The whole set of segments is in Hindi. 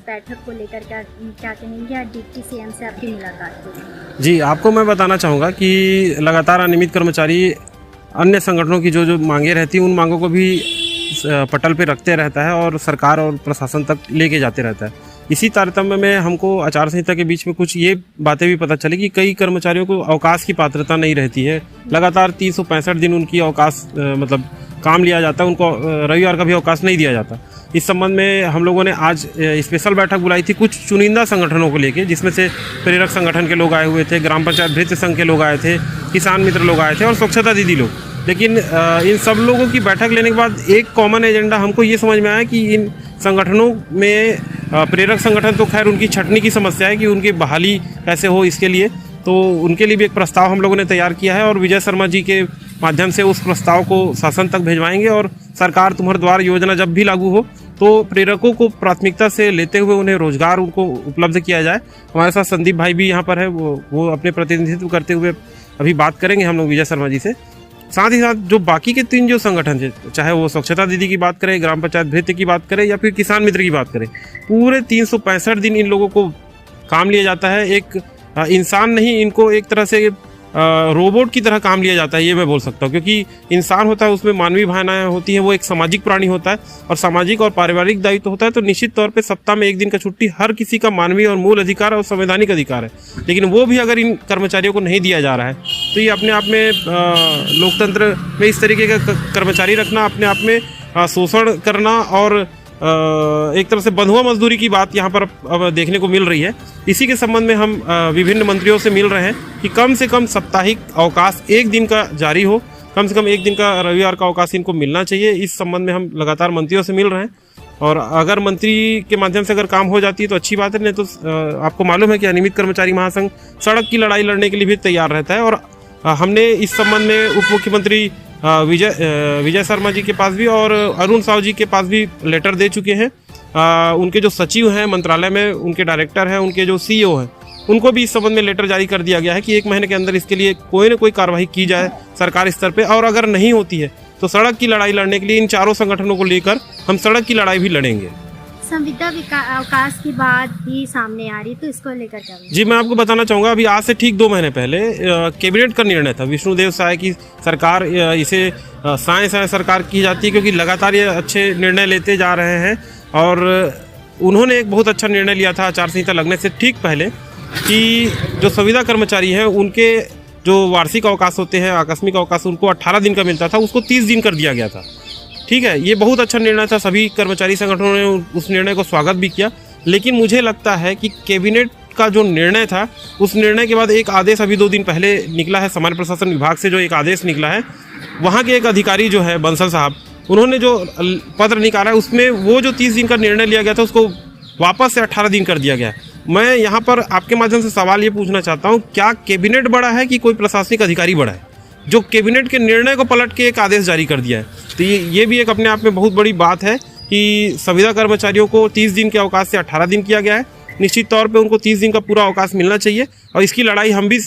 बैठक को लेकर क्या क्या कहेंगे, या डिप्टी सीएम से आपकी मुलाकात हुई? जी, आपको मैं बताना चाहूँगा कि लगातार अनियमित कर्मचारी अन्य संगठनों की जो मांगें रहती हैं, उन मांगों को भी पटल पे रखते रहता है और सरकार और प्रशासन तक लेके जाते रहता है। इसी तारतम्य में हमको आचार संहिता के बीच में कुछ ये बातें भी पता चली कि कई कर्मचारियों को अवकाश की पात्रता नहीं रहती है। लगातार 365 दिन उनकी अवकाश मतलब काम लिया जाता है, उनको रविवार का भी अवकाश नहीं दिया जाता। इस संबंध में हम लोगों ने आज स्पेशल बैठक बुलाई थी कुछ चुनिंदा संगठनों को लेके, जिसमें से प्रेरक संगठन के लोग आए हुए थे, ग्राम पंचायत भृत्य संघ के लोग आए थे, किसान मित्र लोग आए थे और स्वच्छता दीदी लोग। लेकिन इन सब लोगों की बैठक लेने के बाद एक कॉमन एजेंडा हमको ये समझ में आया कि इन संगठनों में प्रेरक संगठन तो खैर उनकी छटनी की समस्या है कि उनकी बहाली कैसे हो, इसके लिए तो उनके लिए भी एक प्रस्ताव हम लोगों ने तैयार किया है और विजय शर्मा जी के माध्यम से उस प्रस्ताव को शासन तक भिजवाएंगे। और सरकार तुम्हारे द्वार योजना जब भी लागू हो तो प्रेरकों को प्राथमिकता से लेते हुए उन्हें रोजगार उनको उपलब्ध किया जाए। हमारे साथ संदीप भाई भी यहाँ पर है, वो अपने प्रतिनिधित्व करते हुए अभी बात करेंगे हम लोग विजय शर्मा जी से। साथ ही साथ जो बाकी के 3 जो संगठन थे, चाहे वो स्वच्छता दीदी की बात करें, ग्राम पंचायत भृत्य की बात करें या फिर किसान मित्र की बात करें, पूरे 365 दिन इन लोगों को काम लिया जाता है। एक इंसान नहीं, इनको एक तरह से रोबोट की तरह काम लिया जाता है, ये मैं बोल सकता हूँ। क्योंकि इंसान होता है, उसमें मानवीय भावनाएं होती है, वो एक सामाजिक प्राणी होता है और सामाजिक और पारिवारिक दायित्व होता है। तो निश्चित तौर पे सप्ताह में 1 दिन का छुट्टी हर किसी का मानवीय और मूल अधिकार और संवैधानिक अधिकार है। लेकिन वो भी अगर इन कर्मचारियों को नहीं दिया जा रहा है तो ये अपने आप में लोकतंत्र में इस तरीके का कर्मचारी रखना अपने आप में शोषण करना और एक तरह से बंधुआ मजदूरी की बात यहाँ पर अब देखने को मिल रही है। इसी के संबंध में हम विभिन्न मंत्रियों से मिल रहे हैं कि कम से कम साप्ताहिक अवकाश 1 दिन का जारी हो, कम से कम 1 दिन का रविवार का अवकाश इनको मिलना चाहिए। इस संबंध में हम लगातार मंत्रियों से मिल रहे हैं और अगर मंत्री के माध्यम से अगर काम हो जाती है तो अच्छी बात है, नहीं तो आपको मालूम है कि अनियमित कर्मचारी महासंघ सड़क की लड़ाई लड़ने के लिए भी तैयार रहता है। और हमने इस संबंध में उप मुख्यमंत्री विजय शर्मा जी के पास भी और अरुण साव जी के पास भी लेटर दे चुके हैं। उनके जो सचिव हैं मंत्रालय में, उनके डायरेक्टर हैं, उनके जो सीईओ हैं, उनको भी इस संबंध में लेटर जारी कर दिया गया है कि 1 महीने के अंदर इसके लिए कोई न कोई कार्रवाई की जाए सरकार स्तर पे। और अगर नहीं होती है तो सड़क की लड़ाई लड़ने के लिए इन चारों संगठनों को लेकर हम सड़क की लड़ाई भी लड़ेंगे। संविदा अवकाश की बात भी सामने आ रही, तो इसको लेकर क्या? जी, मैं आपको बताना चाहूँगा, अभी आज से ठीक 2 महीने पहले कैबिनेट का निर्णय था। विष्णुदेव साय की सरकार, इसे साय सरकार की जाती है क्योंकि लगातार ये अच्छे निर्णय लेते जा रहे हैं। और उन्होंने एक बहुत अच्छा निर्णय लिया था आचार संहिता लगने से ठीक पहले कि जो संविदा कर्मचारी हैं उनके जो वार्षिक अवकाश होते हैं, आकस्मिक अवकाश, उनको 18 दिन का मिलता था, उसको 30 दिन कर दिया गया था। ठीक है, ये बहुत अच्छा निर्णय था, सभी कर्मचारी संगठनों ने उस निर्णय को स्वागत भी किया। लेकिन मुझे लगता है कि कैबिनेट का जो निर्णय था, उस निर्णय के बाद एक आदेश अभी 2 दिन पहले निकला है, सामान्य प्रशासन विभाग से जो एक आदेश निकला है, वहाँ के एक अधिकारी जो है बंसल साहब, उन्होंने जो पत्र निकाला है उसमें वो जो 30 दिन का निर्णय लिया गया था उसको वापस से 18 दिन कर दिया गया। मैं यहाँ पर आपके माध्यम से सवाल ये पूछना चाहता हूँ, क्या कैबिनेट बड़ा है कि कोई प्रशासनिक अधिकारी बड़ा है जो कैबिनेट के निर्णय को पलट के एक आदेश जारी कर दिया है? तो ये भी एक अपने आप में बहुत बड़ी बात है कि संविदा कर्मचारियों को 30 दिन के अवकाश से 18 दिन किया गया है। निश्चित तौर पे उनको 30 दिन का पूरा अवकाश मिलना चाहिए और इसकी लड़ाई हम भी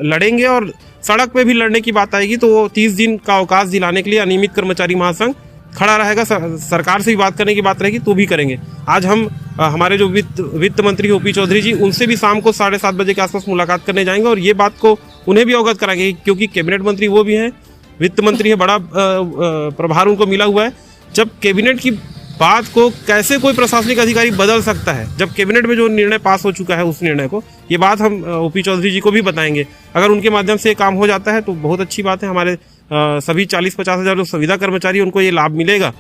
लड़ेंगे। और सड़क पे भी लड़ने की बात आएगी तो वो 30 दिन का अवकाश दिलाने के लिए अनियमित कर्मचारी महासंघ खड़ा रहेगा। सरकार से भी बात करने की बात रहेगी तो भी करेंगे। आज हम हमारे जो वित्त मंत्री ओपी चौधरी जी, उनसे भी शाम को 7:30 बजे के आसपास मुलाकात करने जाएंगे और ये बात को उन्हें भी अवगत कराएंगे क्योंकि कैबिनेट मंत्री वो भी हैं, वित्त मंत्री है, बड़ा प्रभार उनको मिला हुआ है। जब कैबिनेट की बात को कैसे कोई प्रशासनिक अधिकारी बदल सकता है, जब कैबिनेट में जो निर्णय पास हो चुका है उस निर्णय को, ये बात हम ओपी चौधरी जी को भी बताएंगे। अगर उनके माध्यम से काम हो जाता है तो बहुत अच्छी बात है। हमारे सभी 40-50 हज़ार जो संविदा कर्मचारी उनको ये लाभ मिलेगा।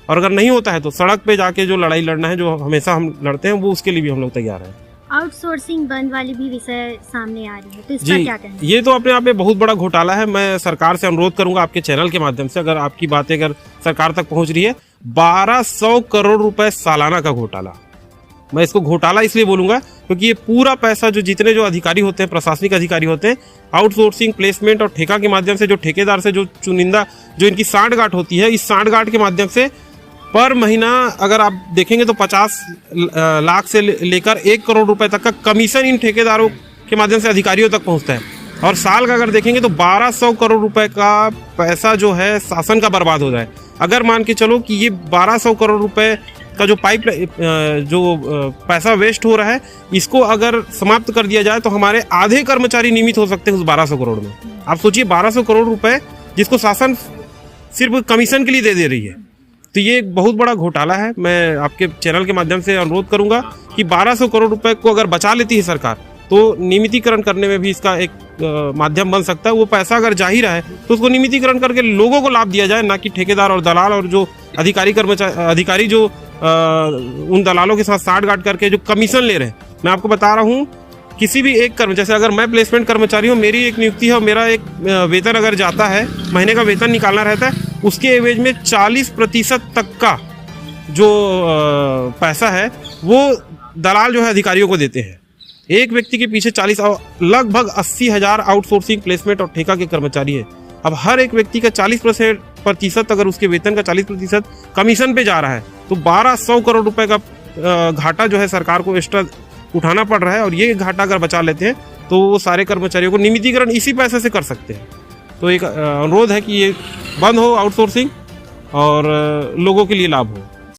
और अगर नहीं होता है तो सड़क पे जाके जो लड़ाई लड़ना है, जो हमेशा हम लड़ते हैं, वो उसके लिए भी हम लोग तैयार हैं। आउटसोर्सिंग बंद वाली भी विषय सामने आ रही है, तो इस पर क्या कहेंगे? ये तो अपने आप में बहुत बड़ा घोटाला है। मैं सरकार से अनुरोध करूंगा आपके चैनल के माध्यम से, अगर आपकी बातें अगर सरकार तक पहुंच रही है, 1200 करोड़ रुपए सालाना का घोटाला। मैं इसको घोटाला इसलिए बोलूंगा क्योंकि ये पूरा पैसा जो जितने जो अधिकारी होते हैं, प्रशासनिक अधिकारी होते हैं, आउटसोर्सिंग, प्लेसमेंट और ठेका के माध्यम से जो ठेकेदार से जो चुनिंदा जो इनकी सांठगांठ होती है, इस सांठगांठ के माध्यम से पर महीना अगर आप देखेंगे तो 50 लाख से लेकर 1 करोड़ रुपए तक का कमीशन इन ठेकेदारों के माध्यम से अधिकारियों तक पहुंचता है। और साल का अगर देखेंगे तो 1200 करोड़ रुपए का पैसा जो है शासन का बर्बाद हो जाए। अगर मान के चलो कि ये 1200 करोड़ रुपए का जो पैसा वेस्ट हो रहा है, इसको अगर समाप्त कर दिया जाए तो हमारे आधे कर्मचारी नियमित हो सकते हैं उस 1200 करोड़ में। आप सोचिए 1200 करोड़ रुपए जिसको शासन सिर्फ कमीशन के लिए दे रही है, तो ये बहुत बड़ा घोटाला है। मैं आपके चैनल के माध्यम से अनुरोध करूंगा कि 1200 करोड़ रुपए को अगर बचा लेती है सरकार तो नियमितीकरण करने में भी इसका एक माध्यम बन सकता है। वो पैसा अगर जा ही रहा है तो उसको नियमितीकरण करके लोगों को लाभ दिया जाए, ना कि ठेकेदार और दलाल और जो अधिकारी जो उन दलालों के साथ साठ-गांठ करके जो कमीशन ले रहे हैं। मैं आपको बता रहा हूँ, किसी भी एक जैसे अगर मैं प्लेसमेंट कर्मचारी हूँ, मेरी एक नियुक्ति है और मेरा एक वेतन अगर जाता है, महीने का वेतन निकालना रहता है, उसके एवज में 40% तक का जो पैसा है वो दलाल जो है अधिकारियों को देते हैं। एक व्यक्ति के पीछे 40 लगभग 80,000 आउटसोर्सिंग प्लेसमेंट और ठेका के कर्मचारी है। अब हर एक व्यक्ति का 40% अगर उसके वेतन का 40% कमीशन पे जा रहा है तो 1200 करोड़ रुपए का घाटा जो है सरकार को एक्स्ट्रा उठाना पड़ रहा है। और ये घाटा अगर बचा लेते हैं तो वो सारे कर्मचारियों को नियमितीकरण इसी पैसे से कर सकते हैं। तो एक अनुरोध है कि ये बंद हो आउटसोर्सिंग और लोगों के लिए लाभ हो।